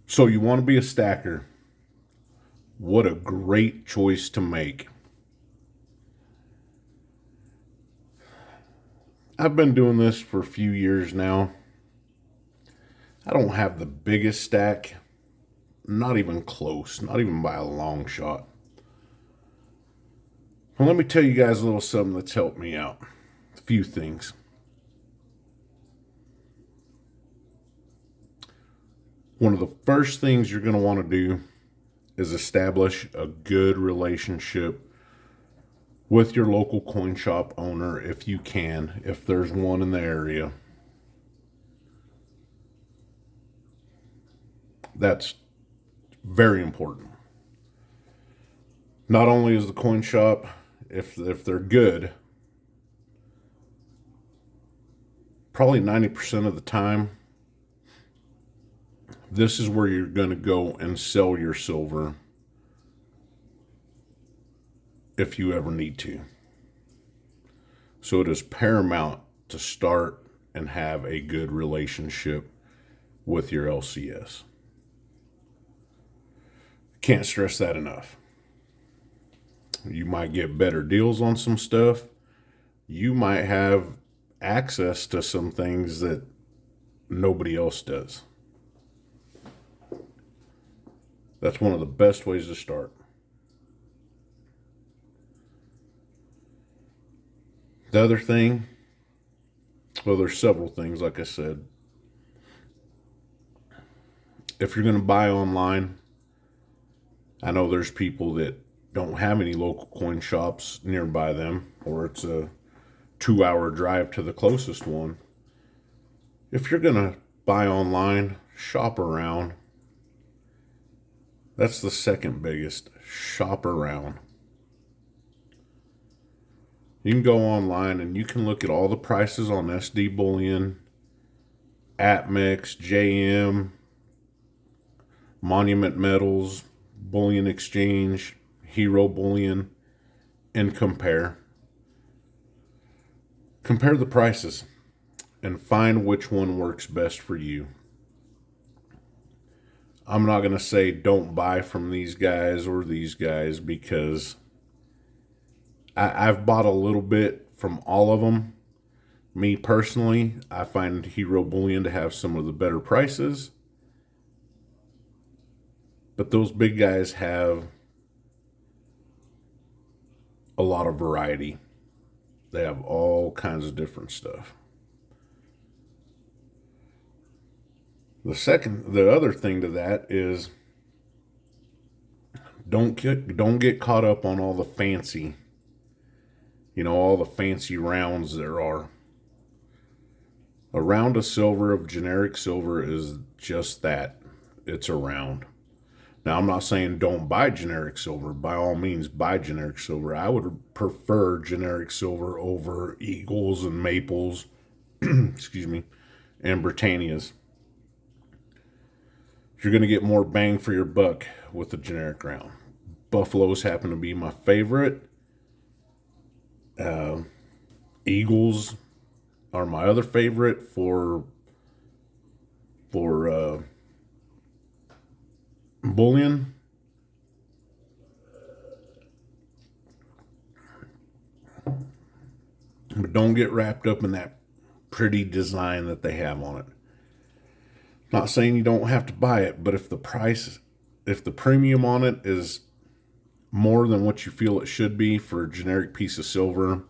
So you want to be a stacker. What a great choice to make. I've been doing this for a few years now. I don't have the biggest stack, not even close, not even by a long shot. Well, let me tell you guys a little something that's helped me out. A few things. One of the first things you're going to want to do is establish a good relationship with your local coin shop owner if you can, if there's one in the area. That's very important. Not only is the coin shop, if they're good, probably 90% of the time, this is where you're going to go and sell your silver if you ever need to. So it is paramount to start and have a good relationship with your LCS. Can't stress that enough. You might get better deals on some stuff. You might have access to some things that nobody else does. That's one of the best ways to start. The other thing, well, there's several things, like I said. If you're going to buy online, I know there's people that don't have any local coin shops nearby them, or it's a 2-hour drive to the closest one. If you're going to buy online, shop around. That's the second biggest. Shop around. You can go online and you can look at all the prices on SD Bullion, APMEX, JM, Monument Metals, Bullion Exchange, Hero Bullion, and compare. Compare the prices and find which one works best for you. I'm not going to say don't buy from these guys or these guys, because I've bought a little bit from all of them. Me personally, I find Hero Bullion to have some of the better prices. But those big guys have a lot of variety. They have all kinds of different stuff. The other thing to that is don't get caught up on all the fancy, all the fancy rounds there are. A round of silver, of generic silver, is just that. It's a round. Now, I'm not saying don't buy generic silver. By all means, buy generic silver. I would prefer generic silver over Eagles and Maples, excuse me, and Britannias. You're going to get more bang for your buck with the generic round. Buffaloes happen to be my favorite. Eagles are my other favorite for bullion. But don't get wrapped up in that pretty design that they have on it. Not saying you don't have to buy it, but if the premium on it is more than what you feel it should be for a generic piece of silver,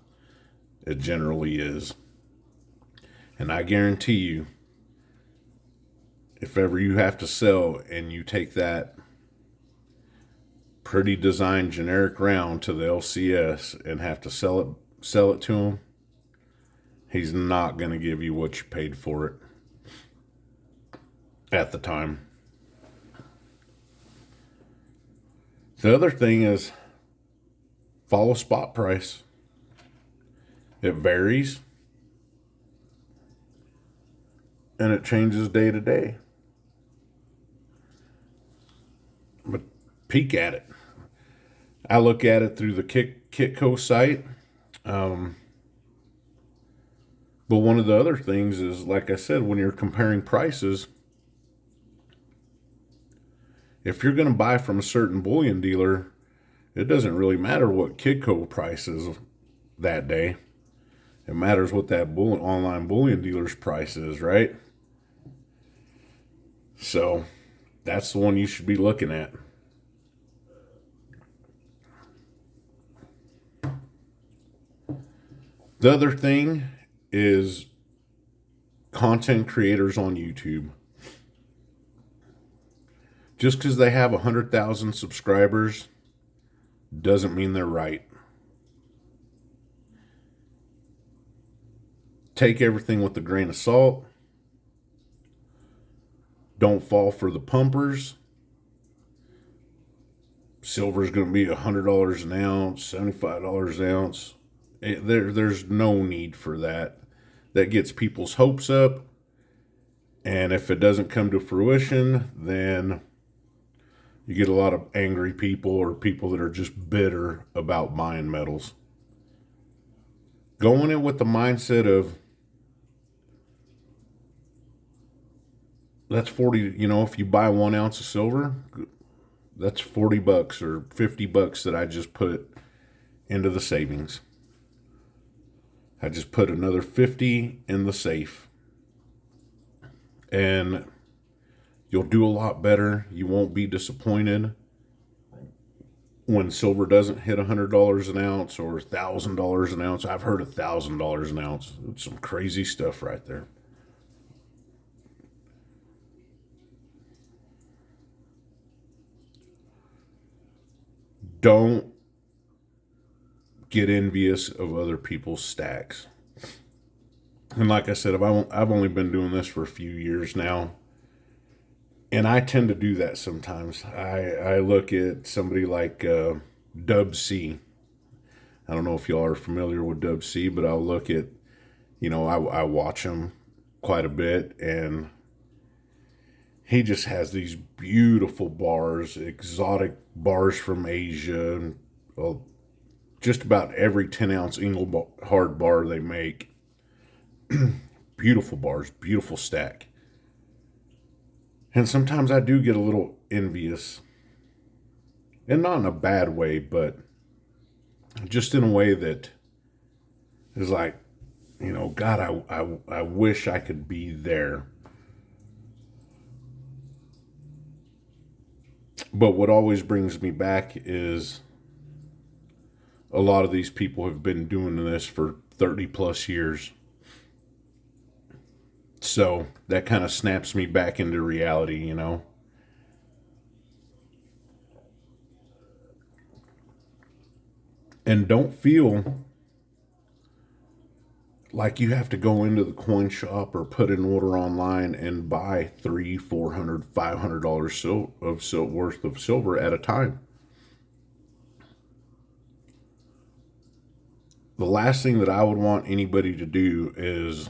it generally is. And I guarantee you, if ever you have to sell and you take that pretty designed generic round to the LCS and have to sell it to him, he's not going to give you what you paid for it at the time. The other thing is follow spot price. It varies and it changes day to day. But peek at it. I look at it through the Kitco site. But one of the other things is, like I said, when you're comparing prices, if you're going to buy from a certain bullion dealer, it doesn't really matter what Kitco price is that day. It matters what that online bullion dealer's price is, right? So that's the one you should be looking at. The other thing is content creators on YouTube. Just because they have 100,000 subscribers doesn't mean they're right. Take everything with a grain of salt. Don't fall for the pumpers. Silver is going to be $100 an ounce, $75 an ounce. There's no need for that. That gets people's hopes up. And if it doesn't come to fruition, then you get a lot of angry people or people that are just bitter about buying metals. Going in with the mindset of, that's 40, if you buy 1 ounce of silver, that's $40 or $50 that I just put into the savings. I just put another 50 in the safe. And you'll do a lot better. You won't be disappointed when silver doesn't hit $100 an ounce or $1,000 an ounce. I've heard $1,000 an ounce. It's some crazy stuff right there. Don't get envious of other people's stacks. And like I said, I've only been doing this for a few years now. And I tend to do that sometimes. I look at somebody like Dub C. I don't know if y'all are familiar with Dub C, but I'll look at, I watch him quite a bit. And he just has these beautiful bars, exotic bars from Asia. And, well, just about every 10-ounce Engelhard bar they make. Beautiful bars, beautiful stack. And sometimes I do get a little envious. And not in a bad way, but just in a way that is like, God, I wish I could be there. But what always brings me back is a lot of these people have been doing this for 30 plus years. So that kind of snaps me back into reality, And don't feel like you have to go into the coin shop or put an order online and buy $300, $400, $500 worth of silver at a time. The last thing that I would want anybody to do is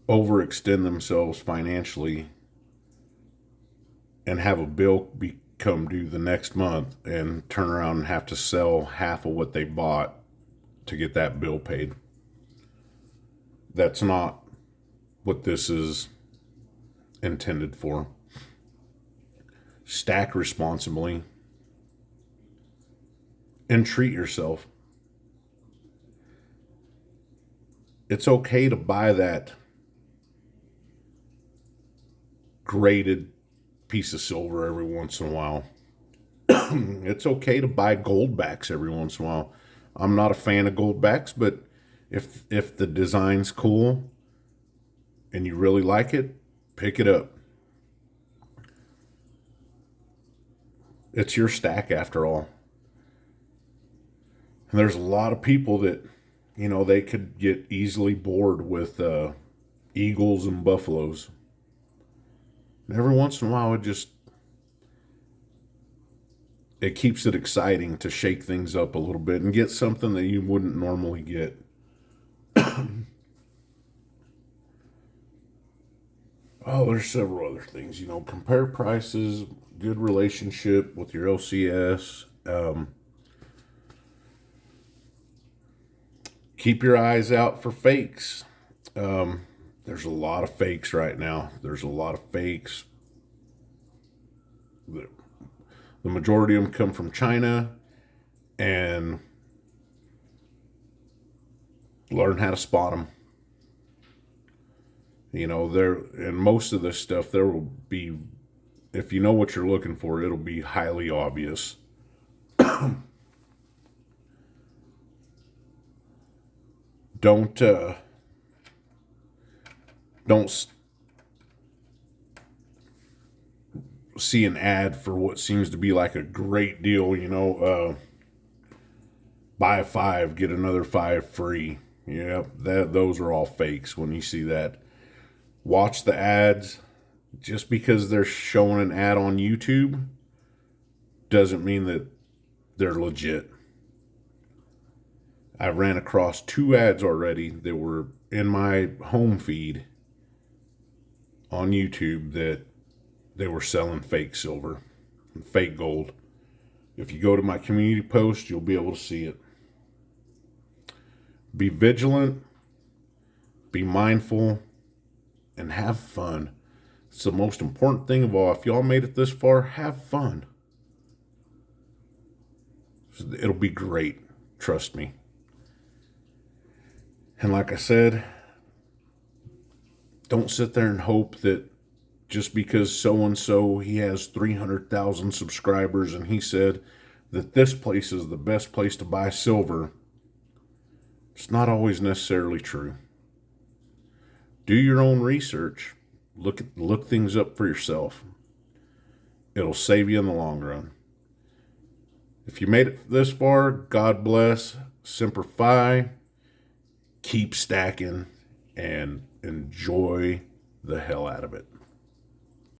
overextend themselves financially and have a bill become due the next month and turn around and have to sell half of what they bought to get that bill paid. That's not what this is intended for. Stack responsibly and treat yourself. It's okay to buy that graded piece of silver every once in a while. It's okay to buy gold backs every once in a while. I'm not a fan of gold backs, but if the design's cool and you really like it, pick it up. It's your stack after all. And there's a lot of people that, they could get easily bored with eagles and buffaloes. And every once in a while, it keeps it exciting to shake things up a little bit and get something that you wouldn't normally get. Oh, there's several other things. Compare prices, good relationship with your LCS. Keep your eyes out for fakes. There's a lot of fakes right now. There's a lot of fakes. The majority of them come from China, and learn how to spot them. You know, and most of this stuff, there will be, if you know what you're looking for, it'll be highly obvious. Don't see an ad for what seems to be like a great deal, you know, buy 5, get another 5 free. Yep, those are all fakes when you see that. Watch the ads. Just because they're showing an ad on YouTube doesn't mean that they're legit. I ran across 2 ads already that were in my home feed on YouTube that they were selling fake silver and fake gold. If you go to my community post, you'll be able to see it. Be vigilant, be mindful, and have fun. It's the most important thing of all. If y'all made it this far, have fun. It'll be great. Trust me. And like I said, don't sit there and hope that just because so-and-so, he has 300,000 subscribers and he said that this place is the best place to buy silver. It's not always necessarily true. Do your own research. Look things up for yourself. It'll save you in the long run. If you made it this far, God bless. Semper Fi. Keep stacking and enjoy the hell out of it.